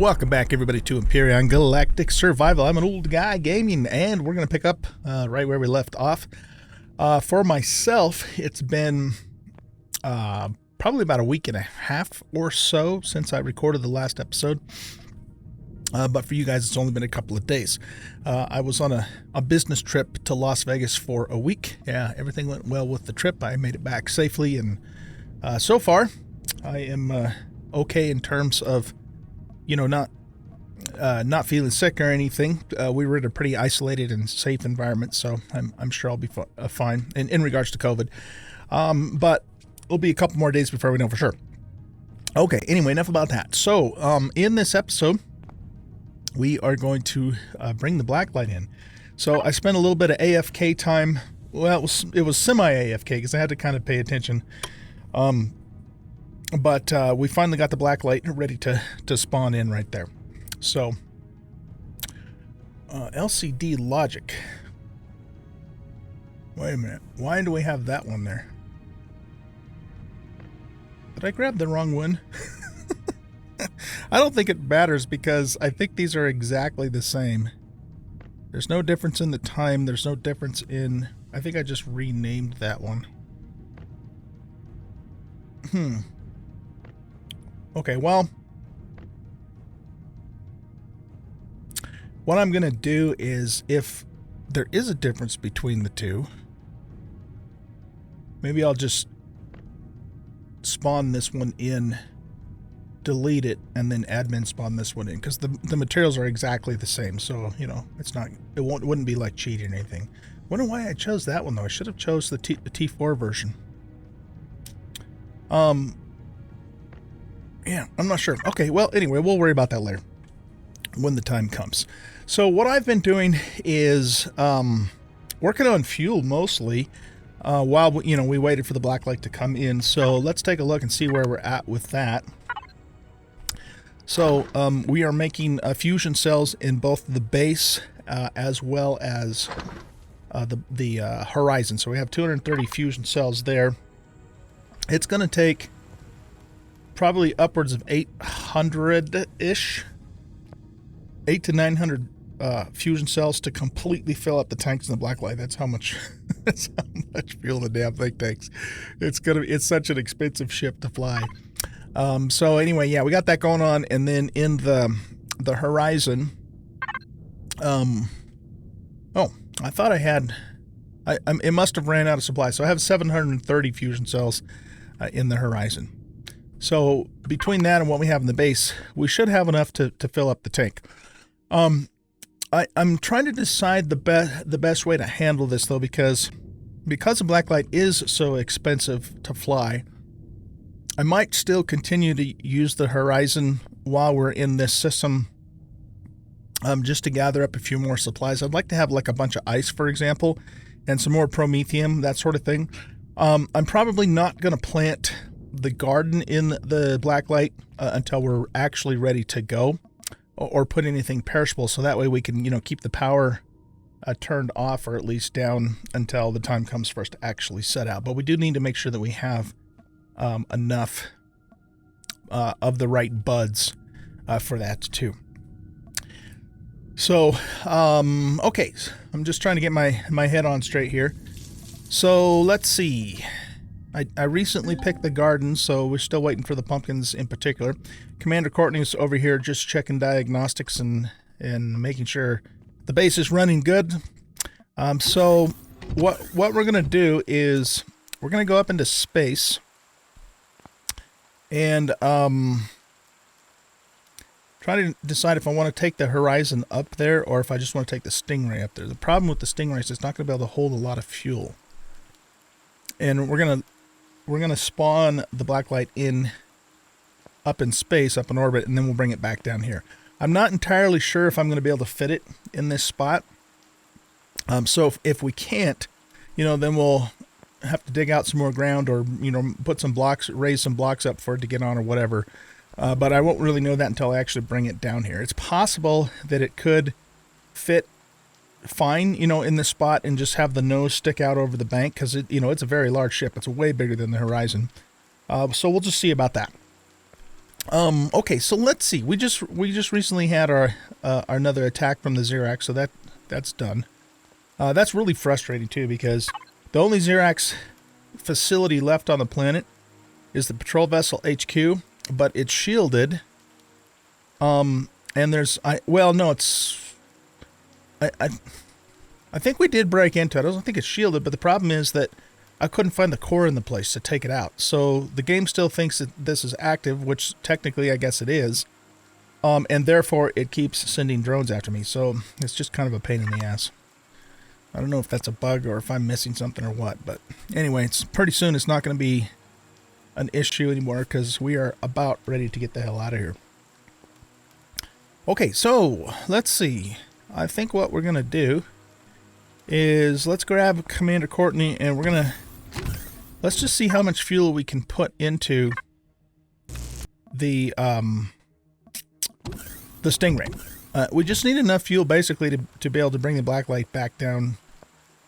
Welcome back, everybody, to Empyrion Galactic Survival. I'm an old guy gaming, and we're going to pick up right where we left off. For myself, it's been probably about a week and a half or so since I recorded the last episode. But for you guys, it's only been a couple of days. I was on a business trip to Las Vegas for a week. Yeah, everything went well with the trip. I made it back safely, and so far, I am okay in terms of, you know, not feeling sick or anything. We were in a pretty isolated and safe environment, so I'm sure I'll be fine in regards to COVID. But it'll be a couple more days before we know for sure. Okay, anyway, enough about that. So, in this episode, we are going to bring the Blacklight in. So I spent a little bit of AFK time. Well, it was semi-AFK because I had to kind of pay attention. But we finally got the Blacklight ready to spawn in right there. So, LCD logic. Wait a minute. Why do we have that one there? Did I grab the wrong one? I don't think it matters because I think these are exactly the same. There's no difference in the time. There's no difference in... I think I just renamed that one. Okay, well, what I'm going to do is, if there is a difference between the two, maybe I'll just spawn this one in, delete it, and then admin spawn this one in, because the materials are exactly the same, so, you know, it wouldn't be like cheating or anything. Wonder why I chose that one, though. I should have chose the T4 version. Yeah, I'm not sure. Okay, well, anyway, we'll worry about that later when the time comes. So what I've been doing is working on fuel mostly while we waited for the Blacklight to come in. So let's take a look and see where we're at with that. So we are making fusion cells in both the base as well as the horizon. So we have 230 fusion cells there. It's going to take probably upwards of 800-ish, 800 to 900 fusion cells to completely fill up the tanks in the Blacklight. That's how much fuel the damn thing takes. It's such an expensive ship to fly. So anyway, yeah, we got that going on, and then in the horizon, oh, I thought I had, it must have ran out of supply. So I have 730 fusion cells in the horizon. So between that and what we have in the base, we should have enough to fill up the tank. I'm trying to decide the best way to handle this, though, because the Blacklight is so expensive to fly. I might still continue to use the horizon while we're in this system, just to gather up a few more supplies. I'd like to have like a bunch of ice, for example, and some more promethium, that sort of thing. I'm probably not going to plant the garden in the Blacklight until we're actually ready to go, or put anything perishable, so that way we can, keep the power turned off, or at least down, until the time comes for us to actually set out. But we do need to make sure that we have enough of the right buds for that too. So, okay, I'm just trying to get my head on straight here. So let's see. I recently picked the garden, so we're still waiting for the pumpkins in particular. Commander Courtney's over here just checking diagnostics and making sure the base is running good. So what we're going to do is we're going to go up into space and try to decide if I want to take the horizon up there or if I just want to take the Stingray up there. The problem with the Stingray is it's not going to be able to hold a lot of fuel. And we're gonna spawn the Blacklight up in space, up in orbit, and then we'll bring it back down here. I'm not entirely sure if I'm going to be able to fit it in this spot. So if we can't, then we'll have to dig out some more ground, or put some blocks, raise some blocks up for it to get on, or whatever. But I won't really know that until I actually bring it down here. It's possible that it could fit fine, in this spot and just have the nose stick out over the bank, because it's a very large ship. It's way bigger than the horizon. So we'll just see about that. Okay, so let's see. We just recently had our another attack from the Xerax, so that's done. That's really frustrating too, because the only Xerax facility left on the planet is the patrol vessel HQ, but it's shielded. And there's well, no, it's I think we did break into it. I don't think it's shielded, but the problem is that I couldn't find the core in the place to take it out. So the game still thinks that this is active, which technically I guess it is. And therefore it keeps sending drones after me. So it's just kind of a pain in the ass. I don't know if that's a bug or if I'm missing something or what. But anyway, it's pretty soon it's not going to be an issue anymore because we are about ready to get the hell out of here. Okay, so let's see. I think what we're going to do is let's grab Commander Courtney and we're going to... Let's just see how much fuel we can put into the Stingray. We just need enough fuel basically to be able to bring the Blacklight back down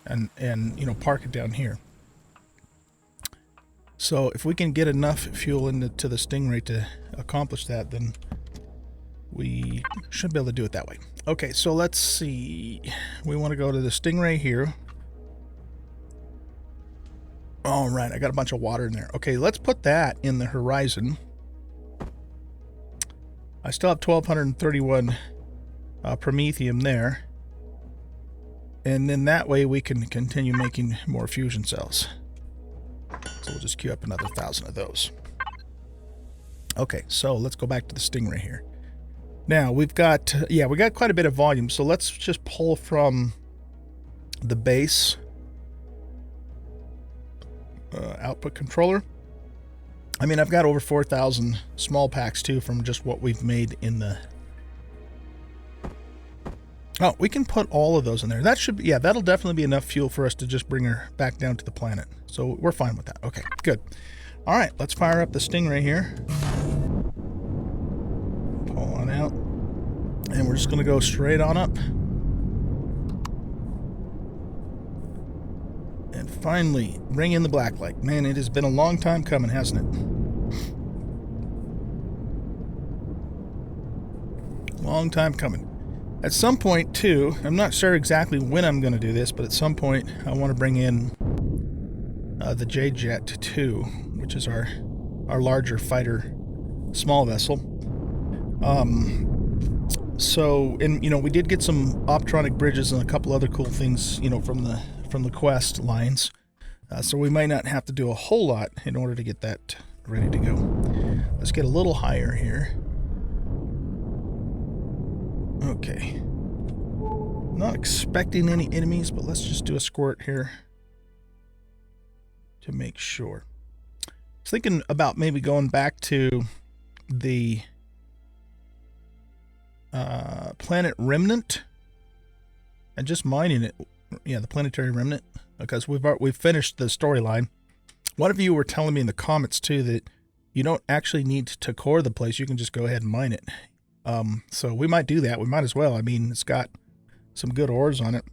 and you know, park it down here. So if we can get enough fuel into the Stingray to accomplish that, then we should be able to do it that way. Okay, so let's see. We want to go to the Stingray here. All right, I got a bunch of water in there. Okay, let's put that in the horizon. I still have 1,231 promethium there. And then that way we can continue making more fusion cells. So we'll just queue up another 1,000 of those. Okay, so let's go back to the Stingray here. Now, we've got, yeah, we got quite a bit of volume, so let's just pull from the base output controller. I mean, I've got over 4,000 small packs too from just what we've made in the... Oh, we can put all of those in there. That should be, yeah, that'll definitely be enough fuel for us to just bring her back down to the planet. So we're fine with that. Okay, good. All right, let's fire up the Stingray here. Pull on out. And we're just going to go straight on up. And finally, bring in the Blacklight. Man, it has been a long time coming, hasn't it? Long time coming. At some point, too, I'm not sure exactly when I'm going to do this, but at some point, I want to bring in the J-Jet 2, which is our larger fighter small vessel. So, and, you know, we did get some optronic bridges and a couple other cool things, you know, from the quest lines. So we might not have to do a whole lot in order to get that ready to go. Let's get a little higher here. Okay. Not expecting any enemies, but let's just do a squirt here to make sure. I was thinking about maybe going back to the planet Remnant and just mining it. Yeah, the planetary remnant, because we've finished the storyline. One of you were telling me in the comments too that you don't actually need to core the place. You can just go ahead and mine it. So we might do that. We might as well. I mean, it's got some good ores on it.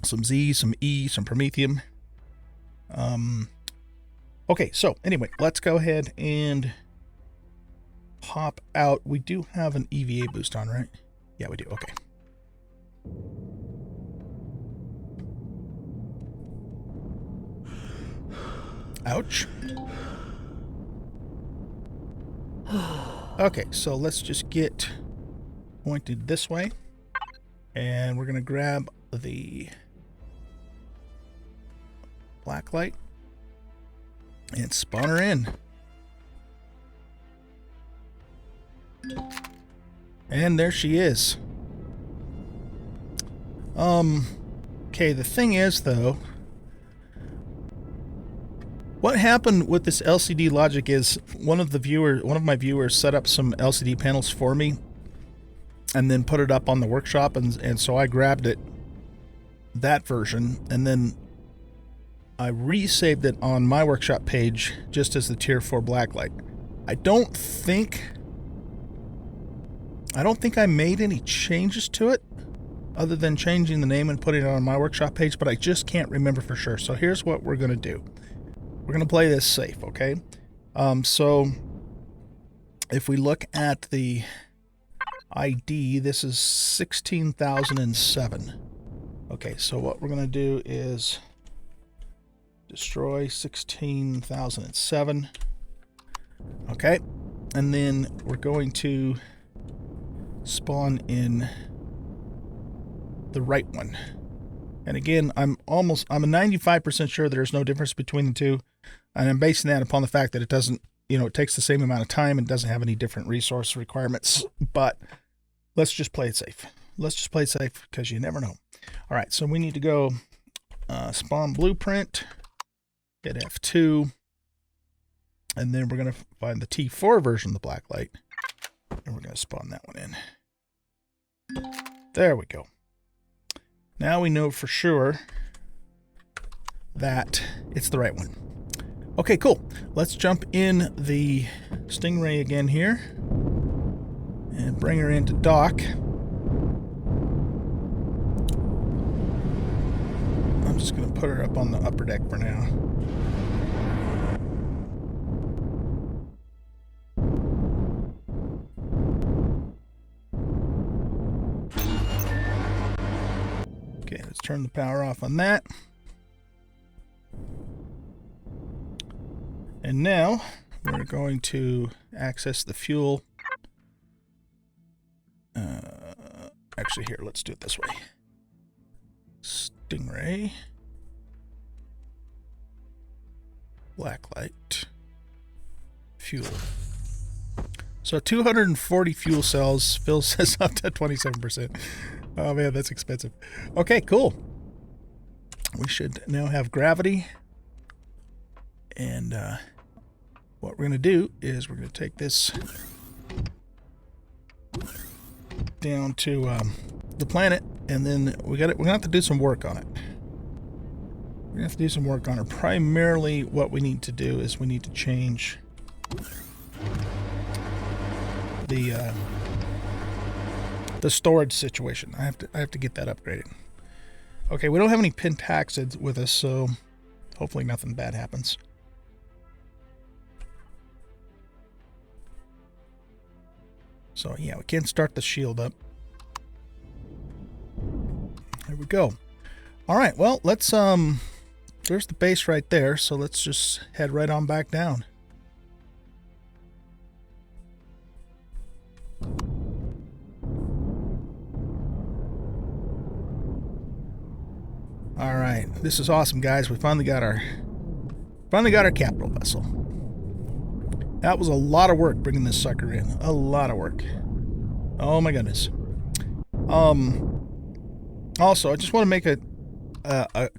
Some Z, some E, some promethium. Okay, so anyway, let's go ahead and pop out. We do have an EVA boost on, right? Yeah, we do. Okay. Ouch. Okay, so let's just get pointed this way. And we're going to grab the Blacklight and spawn her in. And there she is. Okay, the thing is, though, what happened with this LCD logic is one of my viewers set up some LCD panels for me and then put it up on the workshop, and so I grabbed it, that version, and then I resaved it on my workshop page just as the tier 4 Blacklight. I don't think I made any changes to it other than changing the name and putting it on my workshop page, but I just can't remember for sure. So here's what we're going to do. We're going to play this safe, okay? So if we look at the ID, this is 16,007. Okay, so what we're going to do is destroy 16,007. Okay, and then we're going to spawn in the right one. And again, I'm a 95% sure there's no difference between the two. And I'm basing that upon the fact that it doesn't, it takes the same amount of time and doesn't have any different resource requirements. But let's just play it safe. Let's just play it safe because you never know. All right, so we need to go spawn blueprint, hit F2, and then we're going to find the T4 version of the Blacklight, and we're going to spawn that one in. There we go. Now we know for sure that it's the right one. Okay, cool. Let's jump in the Stingray again here and bring her into dock. I'm just going to put her up on the upper deck for now. Okay, let's turn the power off on that. And now we're going to access the fuel. Actually, here, let's do it this way. Stingray. Blacklight. Fuel. So 240 fuel cells fills us up to 27%. Oh man, that's expensive. Okay, cool. We should now have gravity. And what we're going to do is we're going to take this down to the planet, and then we're going to have to do some work on it. We're going to have to do some work on it. Primarily what we need to do is we need to change the storage situation. I have to get that upgraded. Okay, we don't have any pentaxids with us, so hopefully nothing bad happens. So yeah, we can't start the shield up. There we go. All right, well, let's there's the base right there, so let's just head right on back down. All right, this is awesome, guys. We finally got our capital vessel. That was a lot of work bringing this sucker in. A lot of work. Oh my goodness. Also, I just want to make a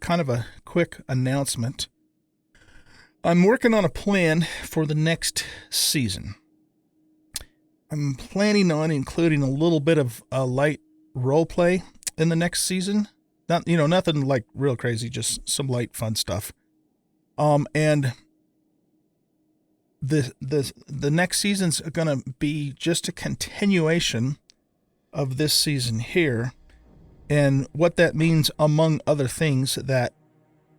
kind of a quick announcement. I'm working on a plan for the next season. I'm planning on including a little bit of light role play in the next season. Not, nothing like real crazy, just some light fun stuff. And the next season's going to be just a continuation of this season here. And what that means, among other things, that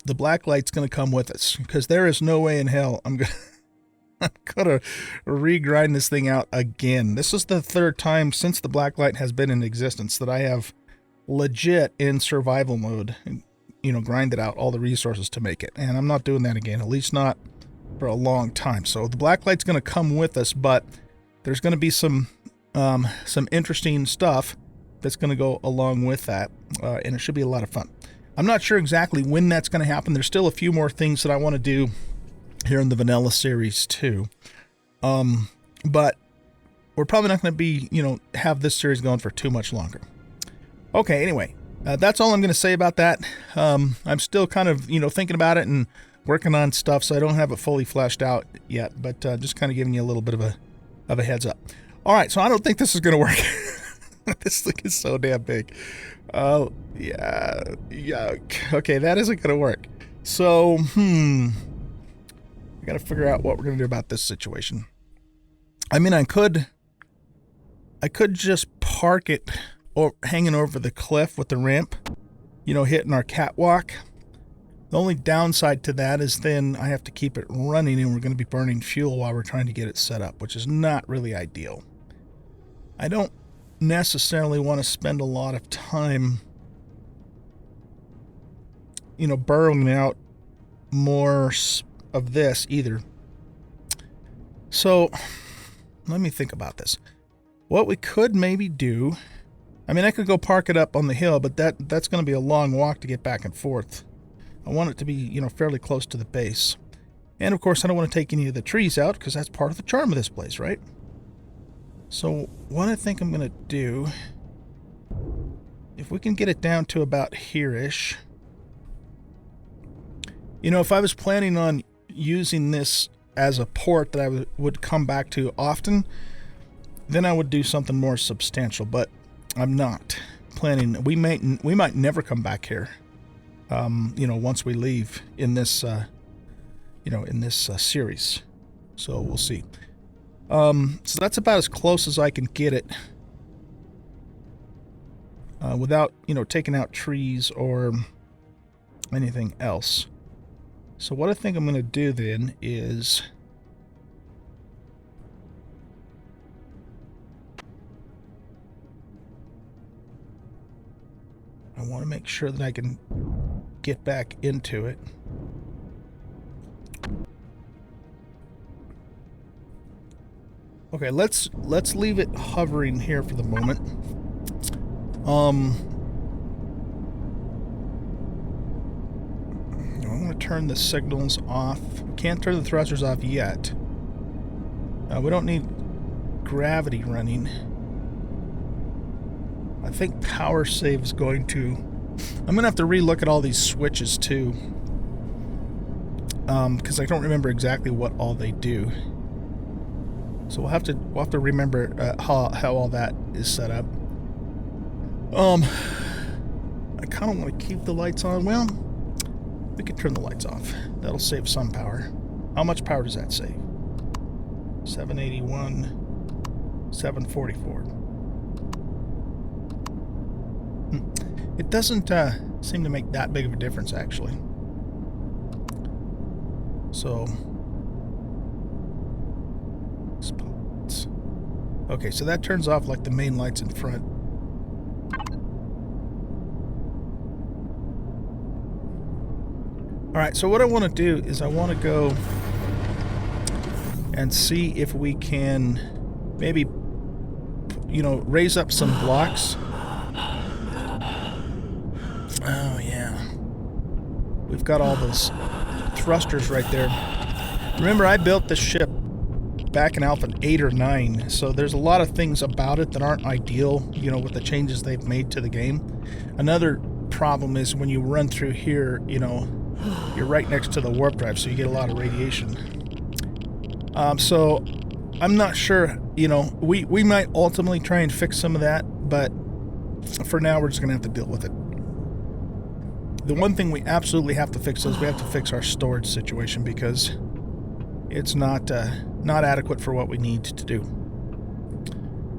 the Blacklight's going to come with us, because there is no way in hell I'm going to regrind this thing out again. This is the third time since the Blacklight has been in existence that I have legit in survival mode, grinded out all the resources to make it. And I'm not doing that again, at least not for a long time. So the Blacklight's going to come with us, but there's going to be some interesting stuff that's going to go along with that, and it should be a lot of fun. I'm not sure exactly when that's going to happen. There's still a few more things that I want to do here in the vanilla series too, but we're probably not going to be have this series going for too much longer. Okay, anyway, that's all I'm going to say about that. I'm still kind of thinking about it and working on stuff, so I don't have it fully fleshed out yet, but just kind of giving you a little bit of a heads up. All right, so I don't think this is going to work. This thing is so damn big. Oh, yeah. Okay, that isn't going to work. So, we got to figure out what we're going to do about this situation. I mean, I could just park it or hanging over the cliff with the ramp, hitting our catwalk. The only downside to that is then I have to keep it running and we're going to be burning fuel while we're trying to get it set up, which is not really ideal. I don't necessarily want to spend a lot of time, you know, burrowing out more of this either. So let me think about this. What we could maybe do, I mean, I could go park it up on the hill, but that's going to be a long walk to get back and forth. I want it to be, you know, fairly close to the base. And of course, I don't want to take any of the trees out because that's part of the charm of this place, right? So what I think I'm going to do, if we can get it down to about here-ish. You know, if I was planning on using this as a port that I would come back to often, then I would do something more substantial, but I'm not planning. We might never come back here, you know, once we leave in this, you know, in this series. So we'll see. So that's about as close as I can get it without, you know, taking out trees or anything else. So what I think I'm going to do then is I want to make sure that I can get back into it. Okay, let's leave it hovering here for the moment. I'm going to turn the signals off. We can't turn the thrusters off yet. We don't need gravity running. I think power save is going to... I'm going to have to re-look at all these switches too. Because I don't remember exactly what all they do. So we'll have to remember how all that is set up. I kind of want to keep the lights on. Well, we could turn the lights off. That'll save some power. How much power does that save? 781, 744. It doesn't seem to make that big of a difference, actually. So, spots. Okay, so that turns off like the main lights in front. Alright, so what I want to do is I want to go and see if we can maybe, you know, raise up some blocks. Oh, yeah. We've got all those thrusters right there. Remember, I built this ship back in Alpha 8 or 9, so there's a lot of things about it that aren't ideal, you know, with the changes they've made to the game. Another problem is when you run through here, you know, you're right next to the warp drive, so you get a lot of radiation. So I'm not sure, you know, we might ultimately try and fix some of that, but for now we're just going to have to deal with it. The one thing we absolutely have to fix is we have to fix our storage situation because it's not adequate for what we need to do.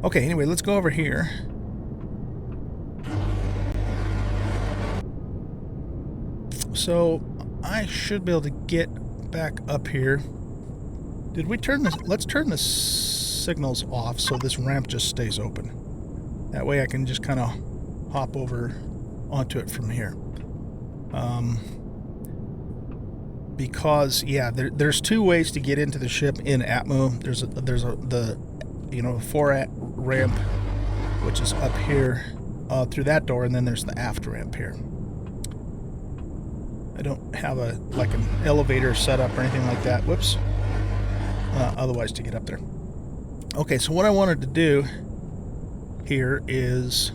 Okay, anyway, let's go over here. So I should be able to get back up here. Did we turn this? Let's turn the signals off so this ramp just stays open. That way I can just kind of hop over onto it from here. Because yeah, there's two ways to get into the ship in Atmo. There's the you know, fore ramp, which is up here through that door, and then there's the aft ramp here. I don't have like an elevator set up or anything like that. Whoops. Otherwise to get up there. Okay, so what I wanted to do here is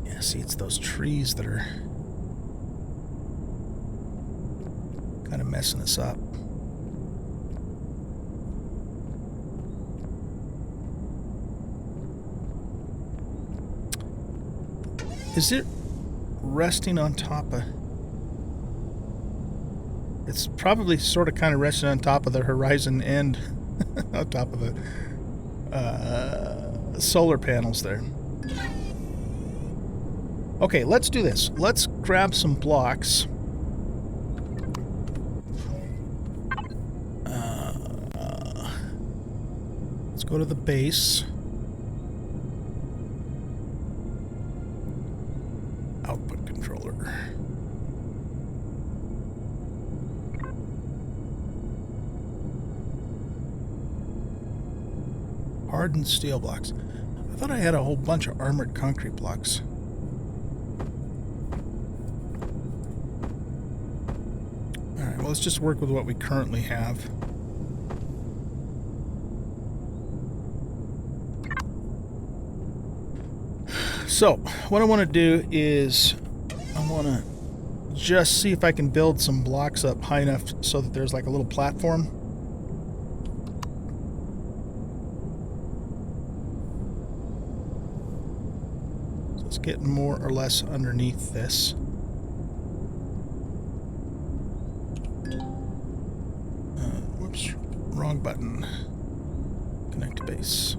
yeah, see, it's those trees that are kind of messing us up. Is it resting on top of... It's probably sort of kind of resting on top of the horizon and on top of the solar panels there. Okay, let's do this. Let's grab some blocks. Let's go to the base. Output controller. Hardened steel blocks. I thought I had a whole bunch of armored concrete blocks. Alright, well, let's just work with what we currently have. So, what I want to do is I want to just see if I can build some blocks up high enough so that there's like a little platform. So it's getting more or less underneath this. Whoops, wrong button. Connect to base.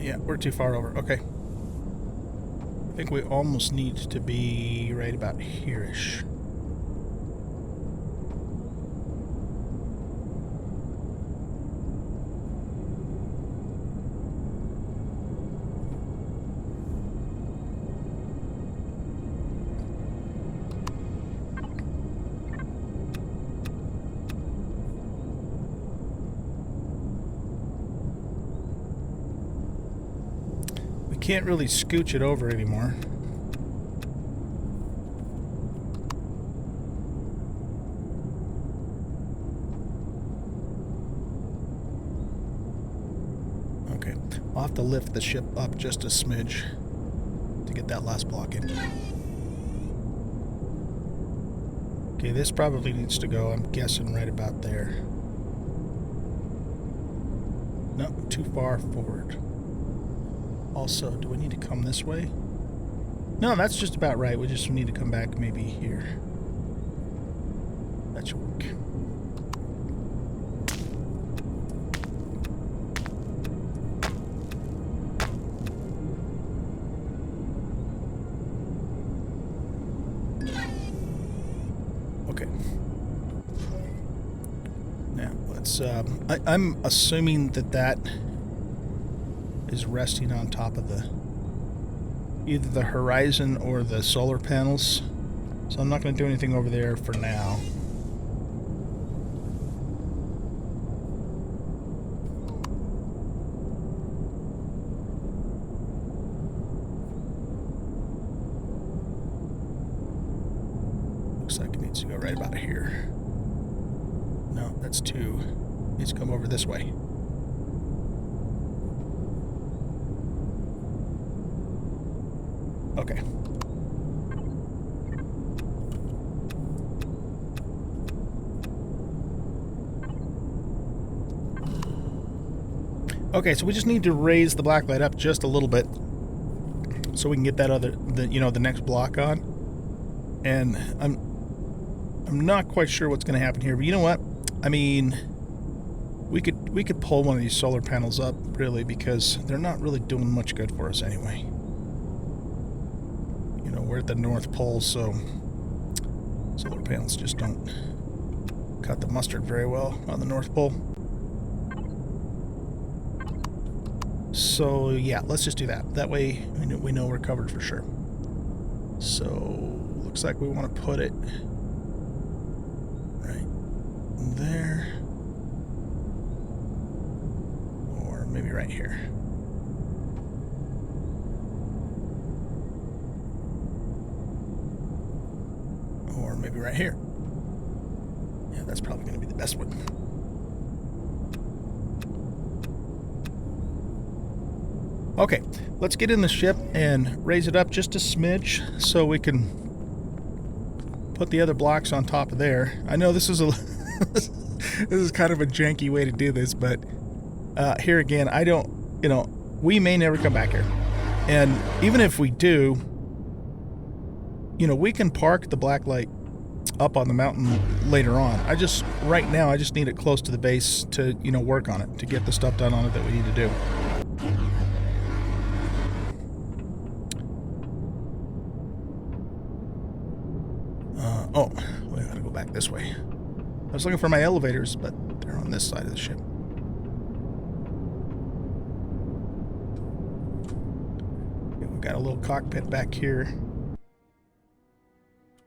Yeah, we're too far over. Okay. I think we almost need to be right about here-ish. Can't really scooch it over anymore. Okay, I'll have to lift the ship up just a smidge to get that last block in. Okay, this probably needs to go, I'm guessing, right about there. No, too far forward. Also, do we need to come this way? No, that's just about right. We just need to come back maybe here. That should work. Okay. Now, let's... I'm assuming that is resting on top of either the horizon or the solar panels. So I'm not going to do anything over there for now. Looks like it needs to go right about here. No, that's two. It needs to come over this way. Okay. Okay, so we just need to raise the blacklight up just a little bit so we can get that the next block on. And I'm not quite sure what's going to happen here, but you know what? I mean, we could pull one of these solar panels up, really, because they're not really doing much good for us anyway. We're at the North Pole, so solar panels just don't cut the mustard very well on the North Pole. So yeah, let's just do that. That way we know we're covered for sure. So looks like we want to put it right there, or maybe right here. Or maybe right here. Yeah, that's probably going to be the best one. Okay, let's get in the ship and raise it up just a smidge so we can put the other blocks on top of there. I know this is this is kind of a janky way to do this, but here again, I don't, we may never come back here. And even if we do, you know, we can park the Blacklight up on the mountain later on. Right now, I just need it close to the base to, you know, work on it, to get the stuff done on it that we need to do. Oh, we gotta go back this way. I was looking for my elevators, but they're on this side of the ship. Okay, we've got a little cockpit back here.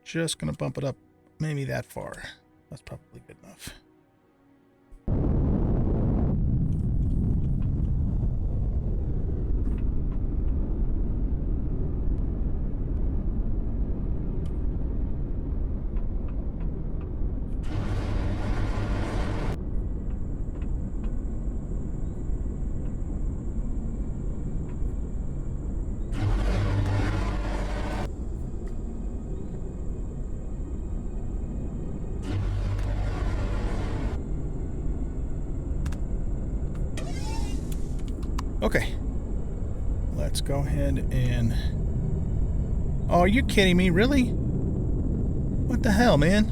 Just gonna bump it up maybe that far. That's probably good enough. Okay, let's go ahead and... Oh, are you kidding me? Really? What the hell, man?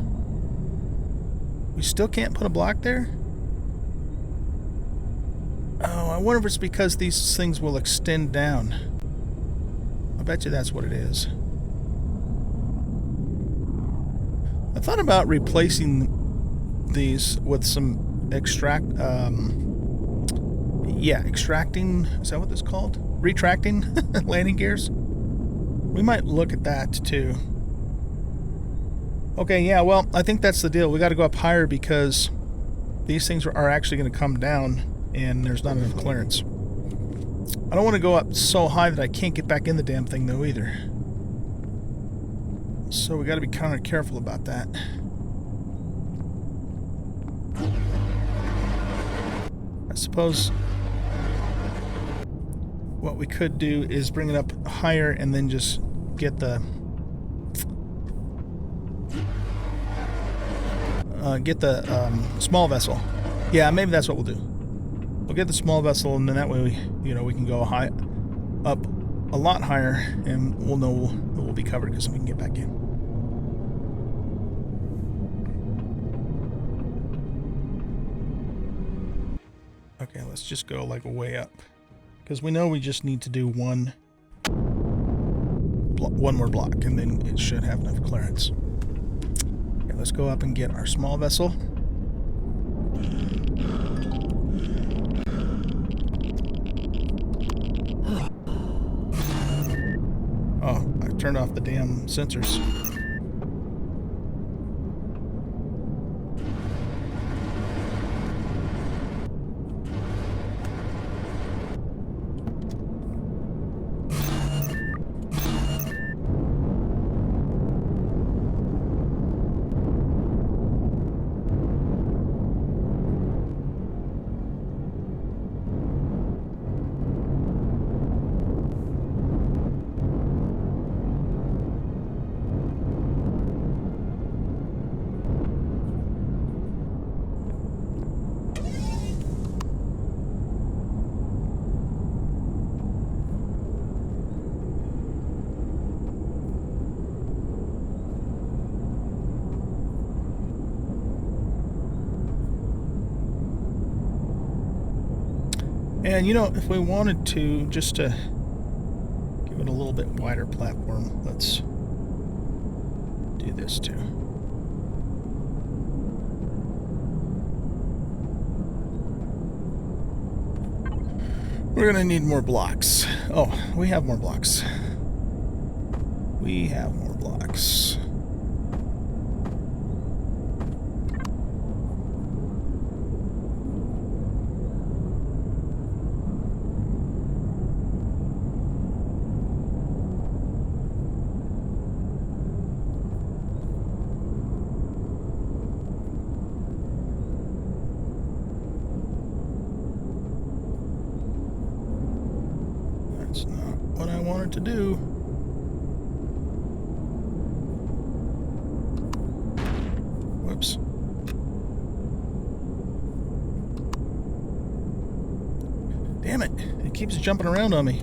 We still can't put a block there? Oh, I wonder if it's because these things will extend down. I bet you that's what it is. I thought about replacing these with some extracting, is that what this is called? Retracting landing gears? We might look at that too. Okay, yeah, well, I think that's the deal. We got to go up higher because these things are actually going to come down and there's not enough clearance. I don't want to go up so high that I can't get back in the damn thing though either. So we got to be kind of careful about that. I suppose what we could do is bring it up higher and then just get the small vessel. Yeah, maybe that's what we'll do. We'll get the small vessel, and then that way we can go high up a lot higher, and we'll know that we'll be covered because we can get back in. Okay, let's just go like way up. Because we know we just need to do one more block, and then it should have enough clearance. Okay, let's go up and get our small vessel. Oh, I turned off the damn sensors. And you know, if we wanted to, just to give it a little bit wider platform, let's do this too. We're gonna need more blocks. Oh, we have more blocks. We have more blocks. That's not what I wanted to do. Whoops. Damn it. It keeps jumping around on me.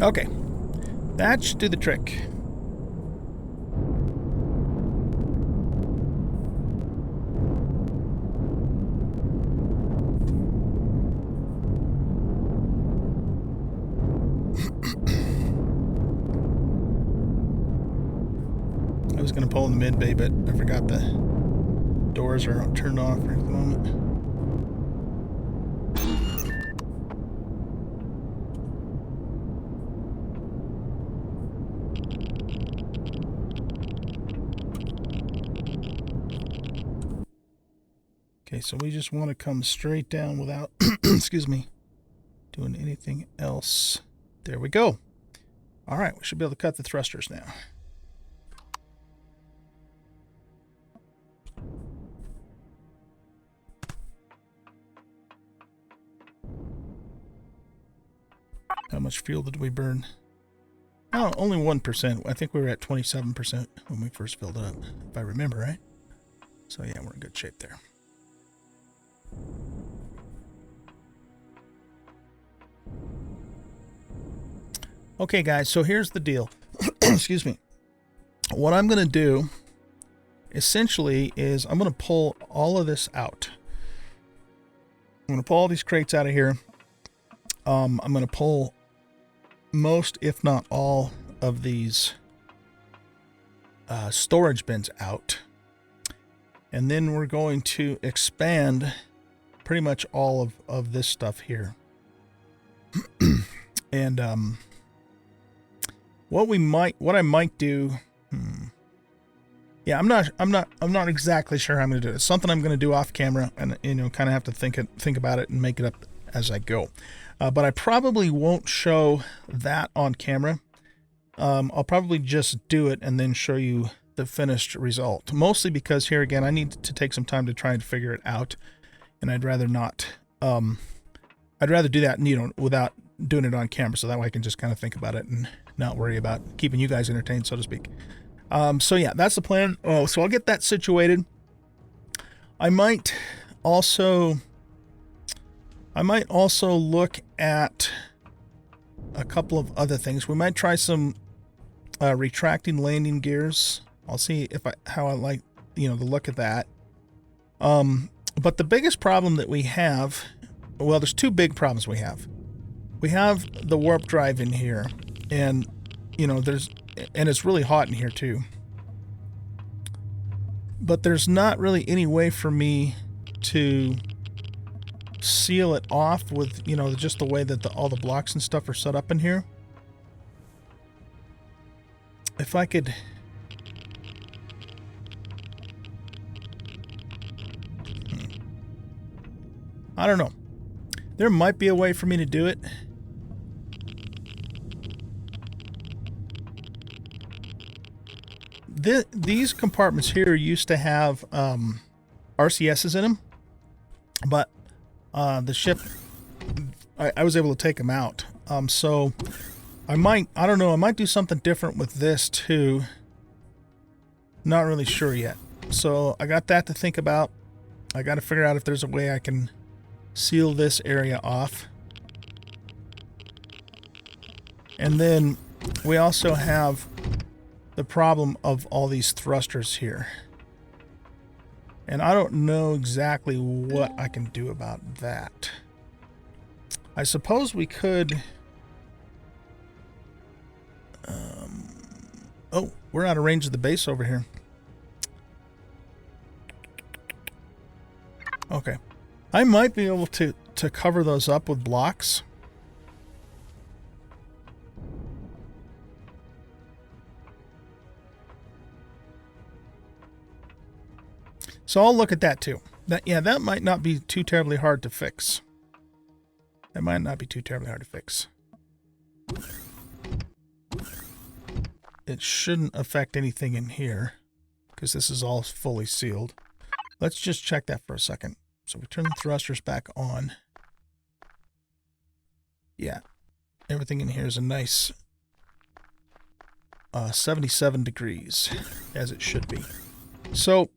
Okay. That should do the trick. I was going to pull in the mid bay, but I forgot the doors are turned off right at the moment. Okay, so we just want to come straight down without, excuse me, doing anything else. There we go. All right, we should be able to cut the thrusters now. How much fuel did we burn? Oh, only 1%. I think we were at 27% when we first filled it up, if I remember right. So yeah, we're in good shape there. Okay, guys, so here's the deal. Excuse me. What I'm going to do, essentially, is I'm going to pull all of this out. I'm going to pull all these crates out of here. I'm going to pull most, if not all, of these storage bins out. And then we're going to expand pretty much all of this stuff here. And what I might do, yeah, I'm not exactly sure how I'm going to do it. It's something I'm going to do off camera, and kind of have to think about it and make it up as I go. But I probably won't show that on camera. I'll probably just do it and then show you the finished result. Mostly because here again, I need to take some time to try and figure it out, and I'd rather not. I'd rather do that, without doing it on camera, so that way I can just kind of think about it and not worry about keeping you guys entertained, so to speak. So yeah, that's the plan. Oh, so I'll get that situated. I might also look at a couple of other things. We might try some retracting landing gears. I'll see how I like, the look at that. But the biggest problem that we have, well, there's two big problems we have. We have the warp drive in here, and it's really hot in here too. But there's not really any way for me to seal it off with, just the way that all the blocks and stuff are set up in here. If I could... I don't know. There might be a way for me to do it. These compartments here used to have RCSs in them, but the ship, I was able to take them out. So I don't know, I might do something different with this too. Not really sure yet. So I got that to think about. I got to figure out if there's a way I can seal this area off. And then we also have the problem of all these thrusters here. And I don't know exactly what I can do about that. I suppose we could... oh, we're out of range of the base over here. Okay. I might be able to cover those up with blocks. So I'll look at that too. That might not be too terribly hard to fix. That might not be too terribly hard to fix. It shouldn't affect anything in here because this is all fully sealed. Let's just check that for a second. So we turn the thrusters back on. Yeah, everything in here is a nice 77 degrees, as it should be. So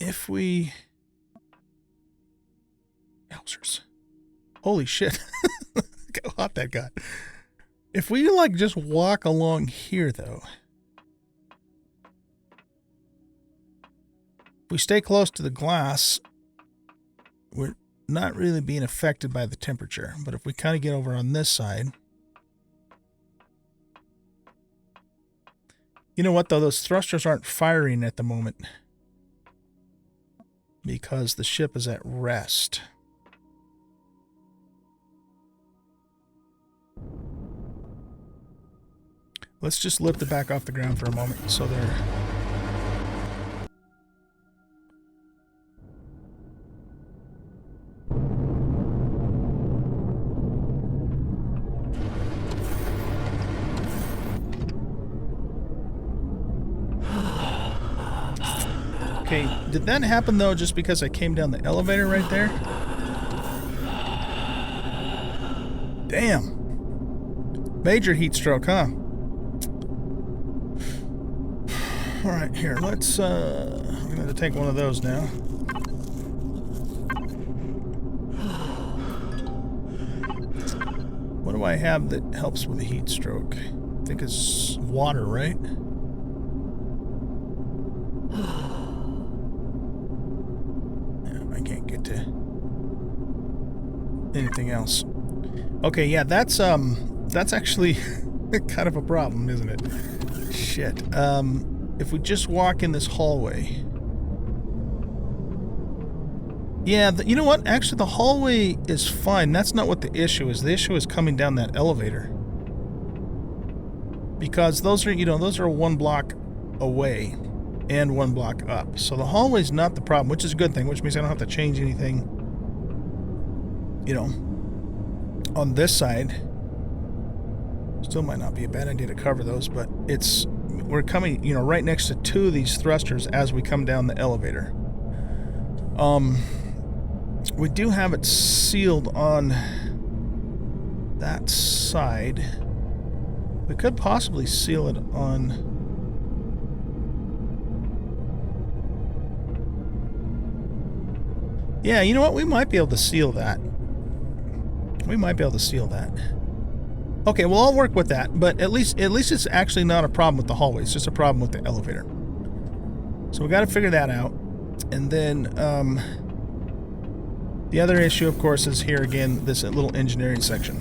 if we... Yowzers. Holy shit. Look how hot that got. If we like just walk along here though, if we stay close to the glass, we're not really being affected by the temperature. But if we kind of get over on this side, you know what though, those thrusters aren't firing at the moment because the ship is at rest. Let's just lift it back off the ground for a moment so they're... Okay, did that happen though just because I came down the elevator right there? Damn. Major heat stroke, huh? Alright, here, let's, I'm gonna have to take one of those now. What do I have that helps with a heat stroke? I think it's water, right? I can't get to anything else. Okay, yeah, that's actually kind of a problem, isn't it? Shit. If we just walk in this hallway... Yeah, you know what? Actually, the hallway is fine. That's not what the issue is. The issue is coming down that elevator. Because those are, you know, those are 1 block away and 1 block up. So the hallway's not the problem, which is a good thing, which means I don't have to change anything, you know, on this side. Still might not be a bad idea to cover those, but it's... We're coming, you know, right next to 2 of these thrusters as we come down the elevator. We do have it sealed on that side. We could possibly seal it on... Yeah, you know what? We might be able to seal that. We might be able to seal that. Okay, well, I'll work with that, but at least it's actually not a problem with the hallway. It's just a problem with the elevator. So we got to figure that out. And then the other issue, of course, is here again, this little engineering section.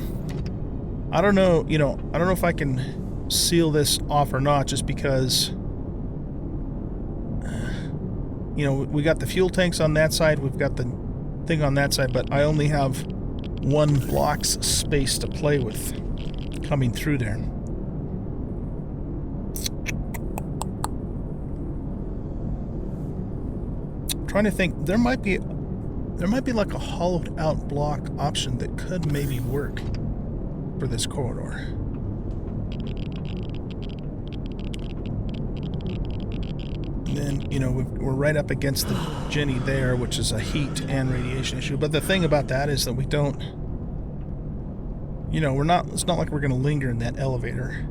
I don't know, you know, I don't know if I can seal this off or not, just because, you know, we got the fuel tanks on that side, we've got the thing on that side, but I only have 1 block's space to play with coming through there. I'm trying to think, there might be like a hollowed out block option that could maybe work for this corridor. And then, you know, we're right up against the Jenny there, which is a heat and radiation issue. But the thing about that is that we don't, you know, it's not like we're going to linger in that elevator.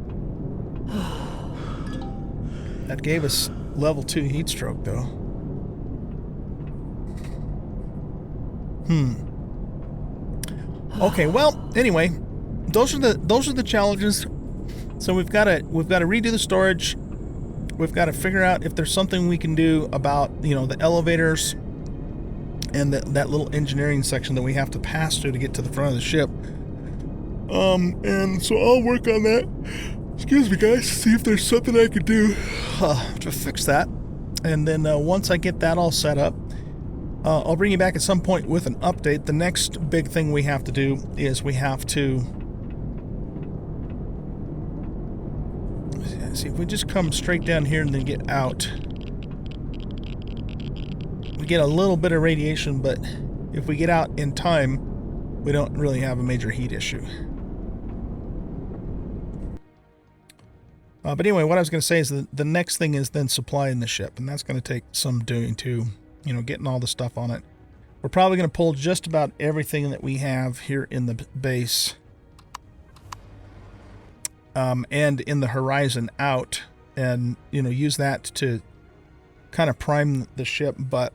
That gave us level 2 heat stroke, though. Okay, well, anyway, those are the challenges. So we've got to redo the storage. We've got to figure out if there's something we can do about, you know, the elevators and that little engineering section that we have to pass through to get to the front of the ship. And so I'll work on that. Excuse me, guys. See if there's something I could do to fix that. And then once I get that all set up, I'll bring you back at some point with an update. The next big thing we have to do is we have to... See, if we just come straight down here and then get out, we get a little bit of radiation, but if we get out in time, we don't really have a major heat issue. But anyway, what I was going to say is that the next thing is then supplying the ship, and that's going to take some doing too, you know, getting all the stuff on it. We're probably going to pull just about everything that we have here in the base and in the horizon out, and, you know, use that to kind of prime the ship, but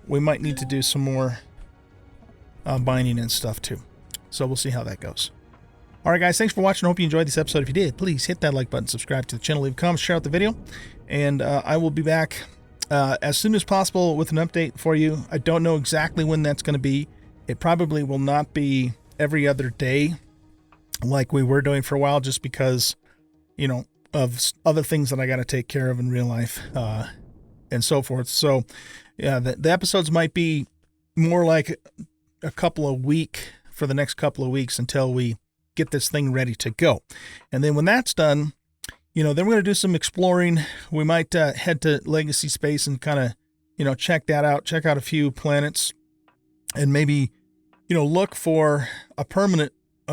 we might need to do some more binding and stuff too. So we'll see how that goes. All right, guys, thanks for watching. I hope you enjoyed this episode. If you did, please hit that like button, subscribe to the channel, leave a comment, share out the video, and I will be back as soon as possible with an update for you. I don't know exactly when that's going to be. It probably will not be every other day like we were doing for a while, just because, you know, of other things that I got to take care of in real life and so forth. So, yeah, the episodes might be more like a couple of weeks for the next couple of weeks until we get this thing ready to go. And then when that's done, you know, then we're going to do some exploring. We might head to Legacy Space and kind of, you know, check that out, check out a few planets, and maybe, you know, look for a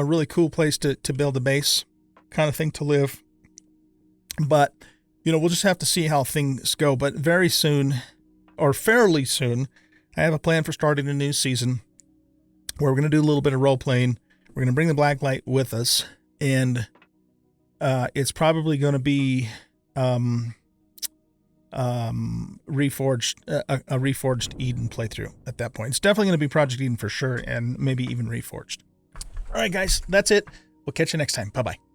really cool place to build a base kind of thing to live. But, you know, we'll just have to see how things go. But very soon, or fairly soon, I have a plan for starting a new season where we're going to do a little bit of role-playing. We're going to bring the Blacklight with us, and it's probably going to be reforged, a Reforged Eden playthrough at that point. It's definitely going to be Project Eden for sure, and maybe even Reforged. All right, guys, that's it. We'll catch you next time. Bye-bye.